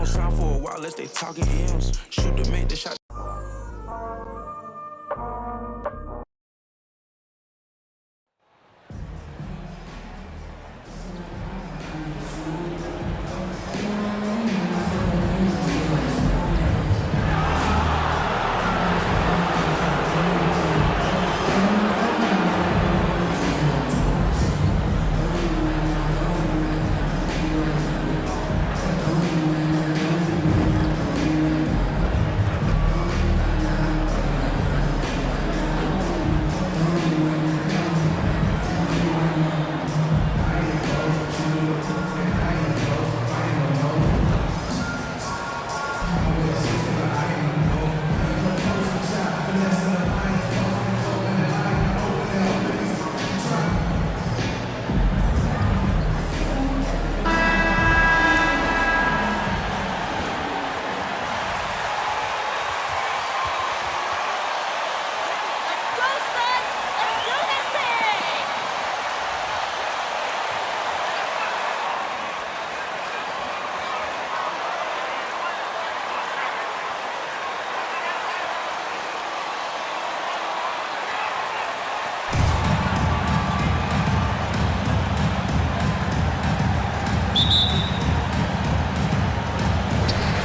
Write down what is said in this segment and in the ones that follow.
won't sign for a while unless they talking M's. Shoot to make the shot.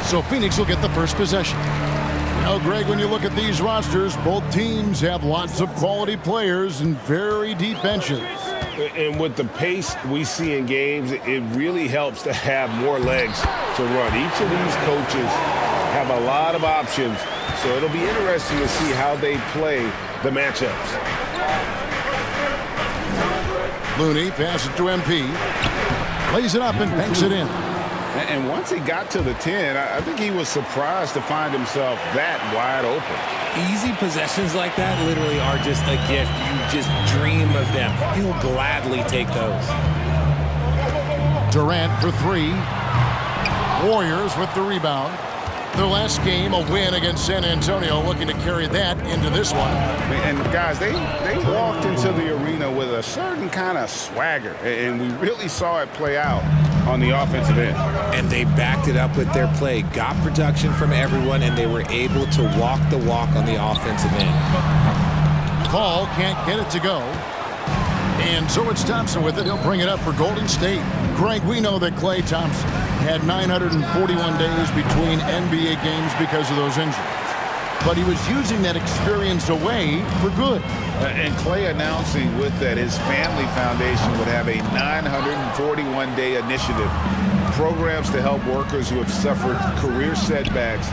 So Phoenix will get the first possession. Now, Greg, when you look at these rosters, both teams have lots of quality players and very deep benches. And with the pace we see in games, it really helps to have more legs to run. Each of these coaches have a lot of options, so it'll be interesting to see how they play the matchups. Looney passes it to MP. Plays it up and banks it in. And once he got to the 10, I think he was surprised to find himself that wide open. Easy possessions like that literally are just a gift. You just dream of them. He'll gladly take those. Durant for three. Warriors with the rebound. Their last game, a win against San Antonio, looking to carry that into this one. And guys, they walked into the arena with a certain kind of swagger, and we really saw it play out on the offensive end. And they backed it up with their play, got production from everyone, and they were able to walk the walk on the offensive end. Paul can't get it to go. And so it's Thompson with it. He'll bring it up for Golden State. Greg, we know that Klay Thompson had 941 days between NBA games because of those injuries. But he was using that experience away for good. And Klay announcing with that his family foundation would have a 941-day initiative. Programs to help workers who have suffered career setbacks.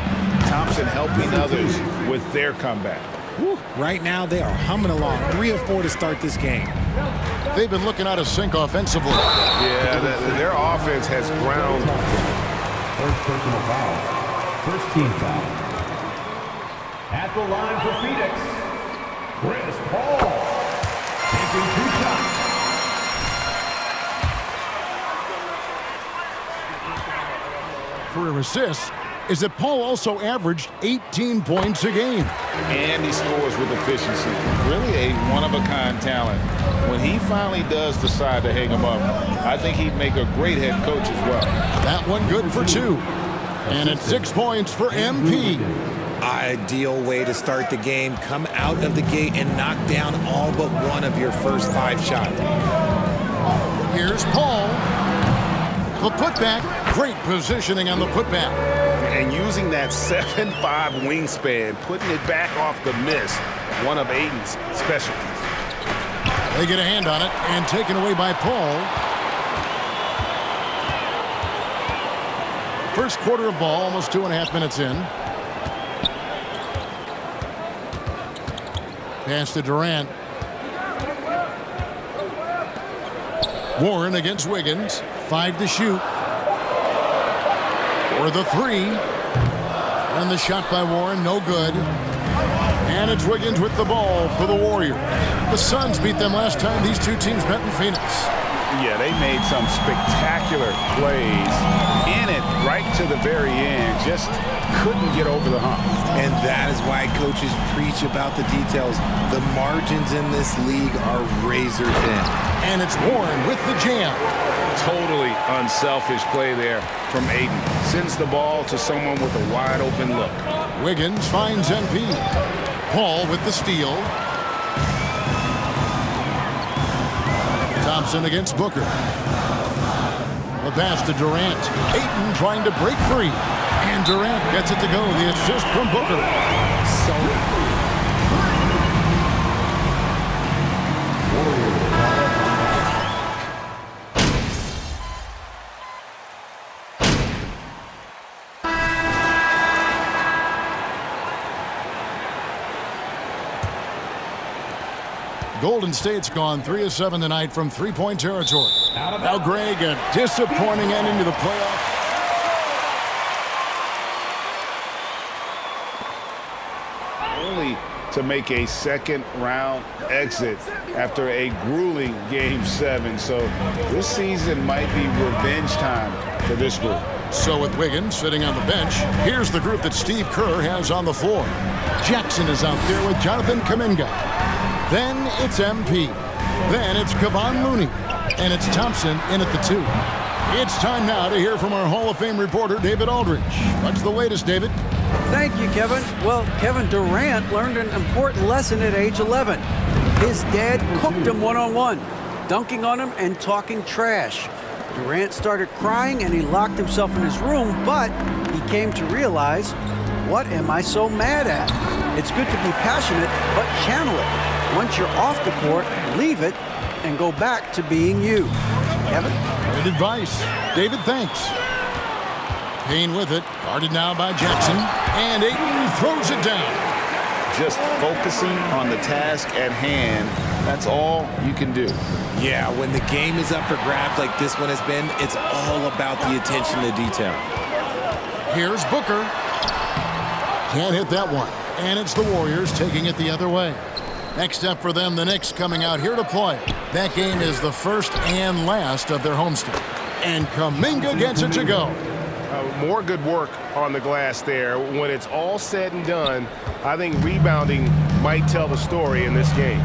Thompson helping others with their comeback. Woo. Right now, they are humming along. 3 of 4 to start this game. They've been looking out of sync offensively. Yeah, their offense has ground. First personal foul. First team foul. At the line for Phoenix, Chris Paul. Taking 2 shots. Career assists is that Paul also averaged 18 points a game. And he scores with efficiency. Really a one-of-a-kind talent. When he finally does decide to hang him up, I think he'd make a great head coach as well. That one good for 2. And it's 6 points for MP. Ideal way to start the game. Come out of the gate and knock down all but one of your first 5 shots. Here's Paul. The putback. Great positioning on the putback. And using that 7'5" wingspan, putting it back off the miss, one of Aiden's specialties. They get a hand on it and taken away by Paul. First quarter of ball, almost 2.5 minutes in. Pass to Durant. Warren against Wiggins. 5 to shoot. For the 3. And the shot by Warren, no good. And it's Wiggins with the ball for the Warriors. The Suns beat them last time these two teams met in Phoenix. Yeah, they made some spectacular plays in it right to to the very end, just couldn't get over the hump. And that is why coaches preach about the details. The margins in this league are razor thin. And it's Warren with the jam. Totally unselfish play there from Ayton. Sends the ball to someone with a wide open look. Wiggins finds MP. Paul with the steal. Thompson against Booker. The pass to Durant. Ayton trying to break free. And Durant gets it to go. The assist from Booker. Golden State's gone 3 of 7 tonight from three-point territory. Now Greg, a disappointing ending to the playoffs. Only to make a second-round exit after a grueling Game 7. So this season might be revenge time for this group. So with Wiggins sitting on the bench, here's the group that Steve Kerr has on the floor. Jackson is out there with Jonathan Kuminga. Then it's MP. Then it's Kevon Looney. And it's Thompson in at the 2. It's time now to hear from our Hall of Fame reporter, David Aldridge. What's the latest, David? Thank you, Kevin. Well, Kevin Durant learned an important lesson at age 11. His dad cooked him one-on-one, dunking on him and talking trash. Durant started crying and he locked himself in his room, but he came to realize, what am I so mad at? It's good to be passionate, but channel it. Once you're off the court, leave it and go back to being you. Kevin? Great advice. David, thanks. Payne with it, guarded now by Jackson, and Ayton throws it down. Just focusing on the task at hand, that's all you can do. Yeah, when the game is up for grabs like this one has been, it's all about the attention to detail. Here's Booker. Can't hit that one. And it's the Warriors taking it the other way. Next up for them, the Knicks coming out here to play. That game is the first and last of their homestand. And Kuminga gets it to go. More good work on the glass there. When it's all said and done, I think rebounding might tell the story in this game.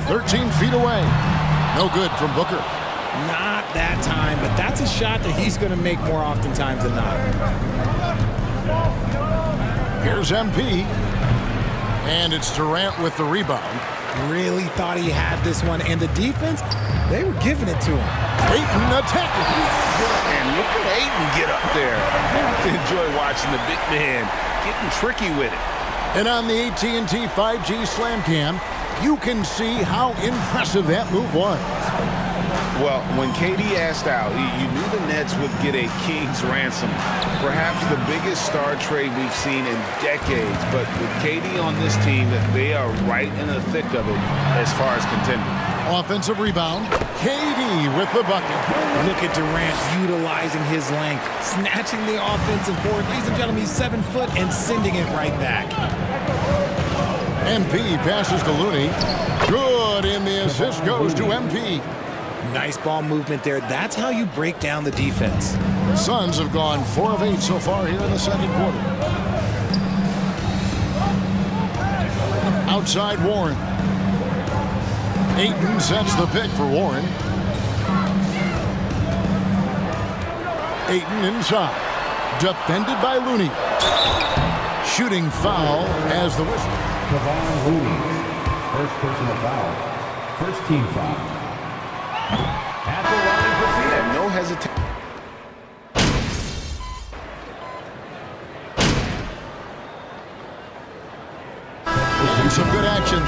13 feet away. No good from Booker. Not that time, but that's a shot that he's going to make more oftentimes than not. Here's MP. And it's Durant with the rebound. Really thought he had this one, and the defense, they were giving it to him. Ayton attacking. And look at Ayton get up there. I have to enjoy watching the big man getting tricky with it. And on the AT&T 5G Slam Cam, you can see how impressive that move was. Well, when KD asked out, you knew the Nets would get a king's ransom. Perhaps the biggest star trade we've seen in decades. But with KD on this team, they are right in the thick of it as far as contending. Offensive rebound. KD with the bucket. Look at Durant utilizing his length, snatching the offensive board. Ladies and gentlemen, he's 7 foot and sending it right back. MP passes to Looney. Good, and the assist goes to MP. Nice ball movement there. That's how you break down the defense. The Suns have gone 4 of 8 so far here in the second quarter. Outside Warren. Ayton sets the pick for Warren. Ayton inside. Defended by Looney. Shooting foul as the whistle. Kevon Looney, first personal foul. First team foul. At the line for Phoenix. No hesitation. Some good action.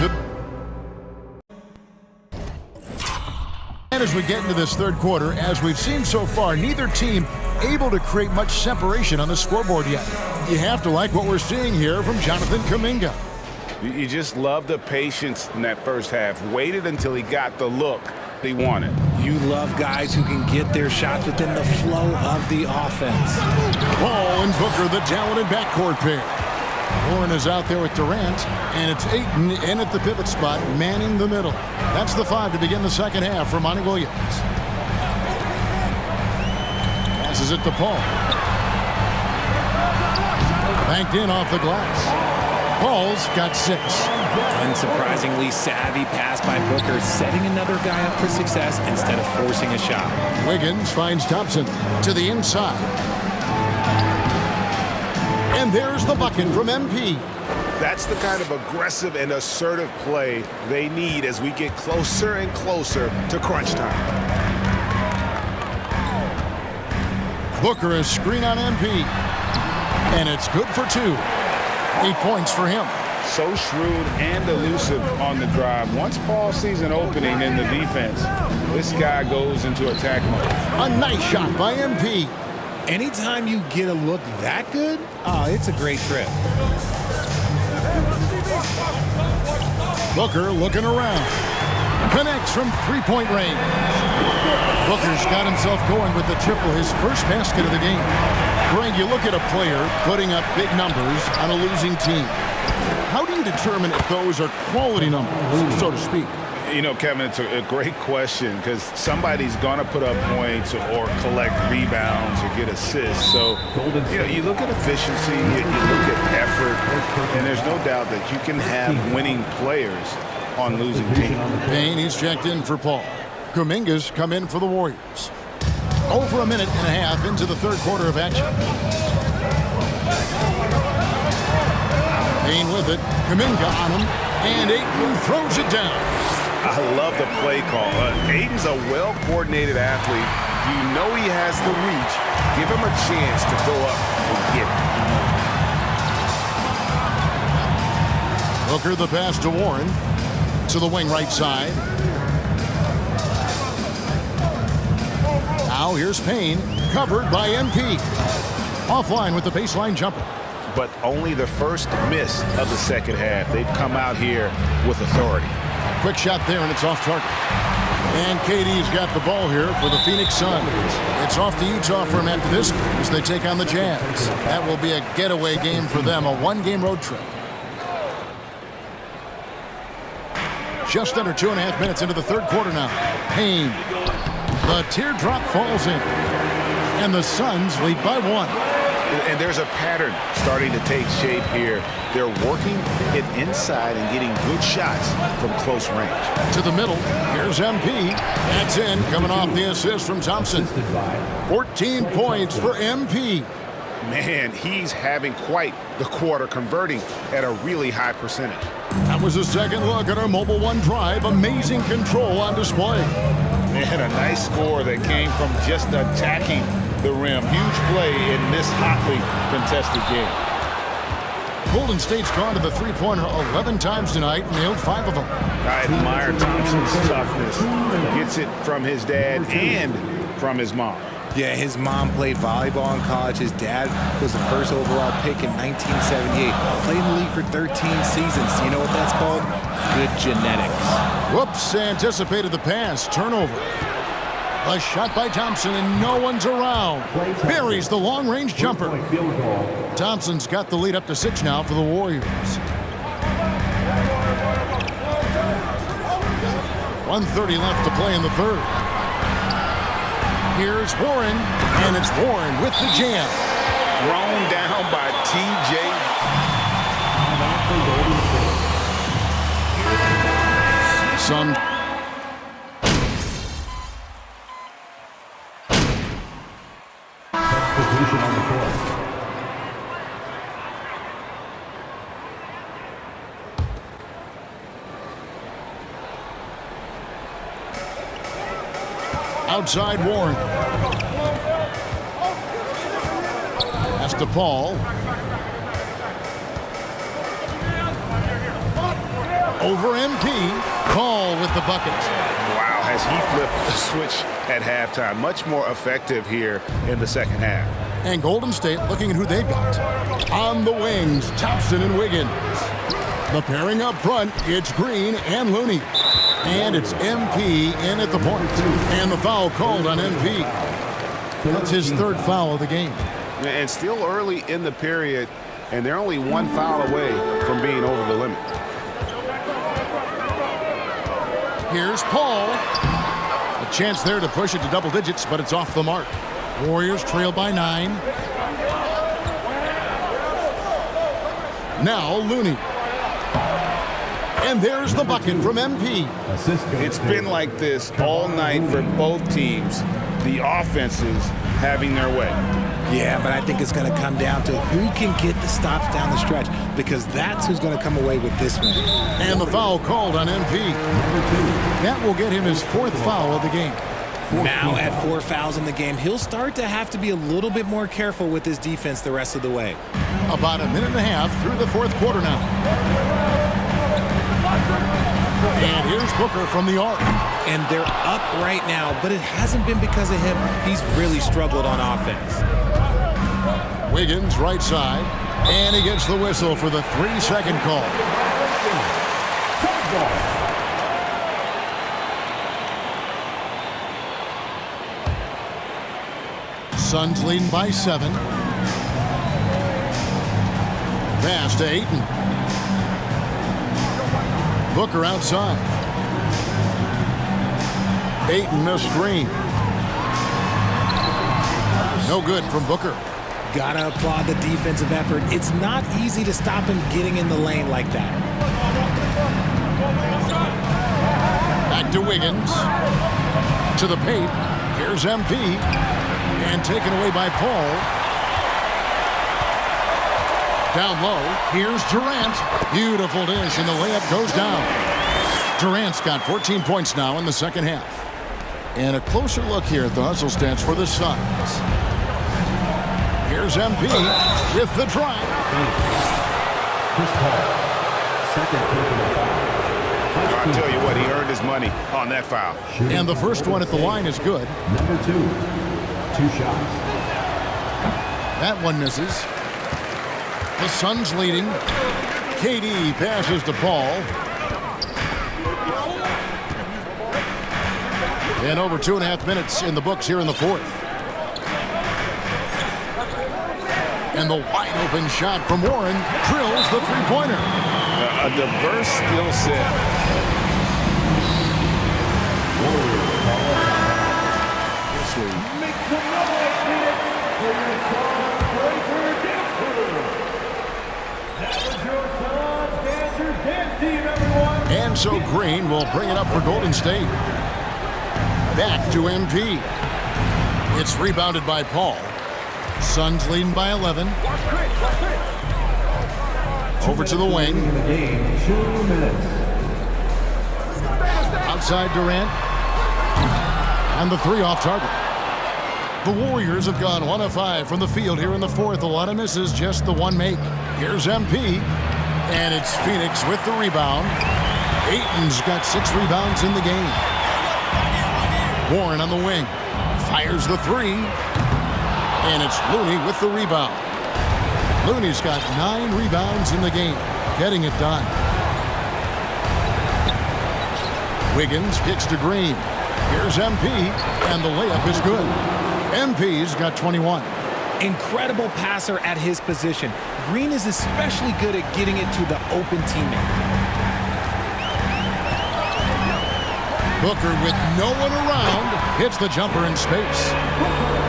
And as we get into this third quarter, as we've seen so far, neither team able to create much separation on the scoreboard yet. You have to like what we're seeing here from Jonathan Kuminga. You just love the patience in that first half. Waited until he got the look he wanted. You love guys who can get their shots within the flow of the offense. Paul and Booker, the talented backcourt pair. Warren is out there with Durant, and it's Ayton in at the pivot spot, manning the middle. That's the 5 to begin the second half for Monty Williams. Passes it to Paul. Banked in off the glass. Paul's got 6. Unsurprisingly savvy pass by Booker, setting another guy up for success instead of forcing a shot. Wiggins finds Thompson to the inside. And there's the bucket from MP. That's the kind of aggressive and assertive play they need as we get closer and closer to crunch time. Booker is screen on MP. And it's good for 2. 8 points for him. So shrewd and elusive on the drive. Once Paul sees an opening in the defense, this guy goes into attack mode. A nice shot by MP. Anytime you get a look that good, it's a great trip. Booker looking around. Connects from three-point range. Booker's got himself going with the triple, his first basket of the game. Greg, you look at a player putting up big numbers on a losing team. How do you determine if those are quality numbers, so to speak? You know, Kevin, it's a great question because somebody's going to put up points or collect rebounds or get assists. So, you look at efficiency, you look at effort, and there's no doubt that you can have winning players on losing teams. Payne, he's checked in for Paul. Kuminga's come in for the Warriors. Over a minute and a half into the third quarter of action. Payne with it. Kuminga on him. And Ayton throws it down. I love the play call. Ayton's a well-coordinated athlete. You know he has the reach. Give him a chance to go up and get it. Booker the pass to Warren. To the wing right side. Now here's Payne. Covered by MP. Offline with the baseline jumper. But only the first miss of the second half. They've come out here with authority. Quick shot there, and it's off target. And KD's got the ball here for the Phoenix Suns. It's off to Utah for him after this as they take on the Jazz. That will be a getaway game for them, a one-game road trip. Just under 2.5 minutes into the third quarter now. Payne. The teardrop falls in. And the Suns lead by 1. And there's a pattern starting to take shape here. They're working it inside and getting good shots from close range. To the middle. Here's MP. That's in, coming off the assist from Thompson. 14 points for MP. Man, he's having quite the quarter, converting at a really high percentage. That was a second look at our Mobile One drive. Amazing control on display. Man, a nice score that came from just attacking the rim. Huge play in this hotly contested game. Golden State's gone to the three-pointer 11 times tonight and nailed 5 of them. I admire Thompson's toughness. Gets it from his dad and from his mom. Yeah, his mom played volleyball in college. His dad was the first overall pick in 1978. Played in the league for 13 seasons. You know what that's called? Good genetics. Whoops, anticipated the pass. Turnover. A shot by Thompson, and no one's around. Buries the long-range jumper. Thompson's got the lead up to 6 now for the Warriors. 1:30 left to play in the third. Here's Warren, and it's Warren with the jam. Thrown down by TJ. Sun. Substitution on the court. Outside Warren. Pass to Paul. Over MP. Paul with the bucket. Wow, has he flipped the switch at halftime. Much more effective here in the second half. And Golden State looking at who they've got. On the wings, Thompson and Wiggins. The pairing up front, it's Green and Looney. And it's MP in at the point. And the foul called on MP. That's his third foul of the game. And still early in the period, and they're only one foul away from being over the limit. Here's Paul. A chance there to push it to double digits, but it's off the mark. Warriors trail by 9. Now Looney. And there's the bucket from MP. It's been like this all night for both teams. The offenses having their way. Yeah, but I think it's going to come down to who can get the stops down the stretch, because that's who's going to come away with this one. And the foul called on MP. That will get him his 4th foul of the game. Now at 4 fouls in the game, he'll start to have to be a little bit more careful with his defense the rest of the way. About a minute and a half through the 4th quarter now. And here's Booker from the arc. And they're up right now, but it hasn't been because of him. He's really struggled on offense. Wiggins right side. And he gets the whistle for the 3-second call. Suns leading by 7. Pass to Ayton. Booker outside. Ayton a screen. No good from Booker. Gotta applaud the defensive effort. It's not easy to stop him getting in the lane like that. Back to Wiggins. To the paint. Here's MP. And taken away by Paul. Down low, here's Durant. Beautiful dish, and the layup goes down. Durant's got 14 points now in the second half. And a closer look here at the hustle stats for the Suns. Here's MP with the drive. Chris Paul, second personal foul. I tell you what, he earned his money on that foul. And the first one at the line is good. Number 2, 2 shots. That one misses. The Suns leading. KD passes to Paul. And over 2.5 minutes in the books here in the 4th. And the wide open shot from Warren drills the three-pointer. A diverse skill set. Make some noise, Phoenix, for your song breaker dance crew. That was your Suns Dancers dance team, everyone. And so Green will bring it up for Golden State. Back to MP. It's rebounded by Paul. Suns leading by 11. Over to the wing. In the game, 2 minutes. Outside Durant. And the 3 off target. The Warriors have gone 1 of 5 from the field here in the 4th. A lot of misses, just the 1 make. Here's MP. And it's Phoenix with the rebound. Ayton's got 6 rebounds in the game. Warren on the wing. Fires the 3. And it's Looney with the rebound. Looney's got 9 rebounds in the game. Getting it done. Wiggins kicks to Green. Here's MP. And the layup is good. MP's got 21. Incredible passer at his position. Green is especially good at getting it to the open teammate. Booker with no one around hits the jumper in space.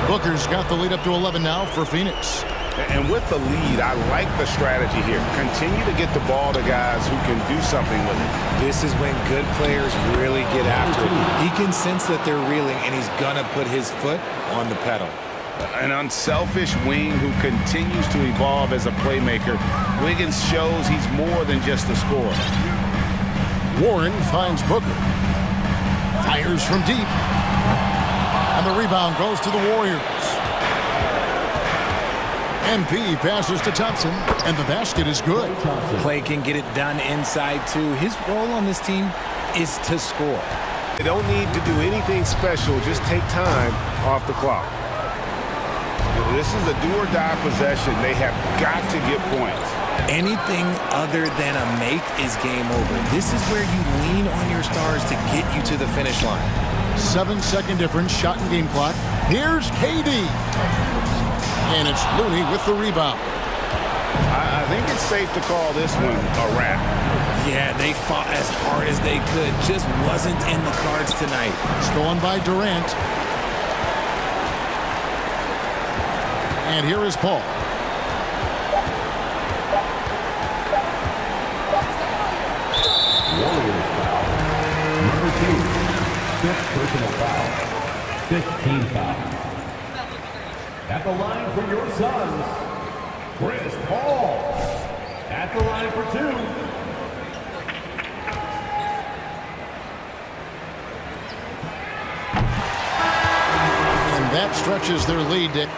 Booker's got the lead up to 11 now for Phoenix. And with the lead, I like the strategy here. Continue to get the ball to guys who can do something with it. This is when good players really get after it. He can sense that they're reeling, and he's gonna put his foot on the pedal. An unselfish wing who continues to evolve as a playmaker. Wiggins shows he's more than just a scorer. Warren finds Booker. Fires from deep. And the rebound goes to the Warriors. MP passes to Thompson, and the basket is good. Clay can get it done inside, too. His role on this team is to score. They don't need to do anything special. Just take time off the clock. This is a do-or-die possession. They have got to get points. Anything other than a make is game over. This is where you lean on your stars to get you to the finish line. 7-second difference, shot and game clock. Here's KD. And it's Looney with the rebound. I think it's safe to call this one a wrap. Yeah, they fought as hard as they could. Just wasn't in the cards tonight. Stolen by Durant. And here is Paul. Warriors foul. Number 2. Fifth personal foul. 15 fouls. At the line for your Suns, Chris Paul. At the line for 2. And that stretches their lead to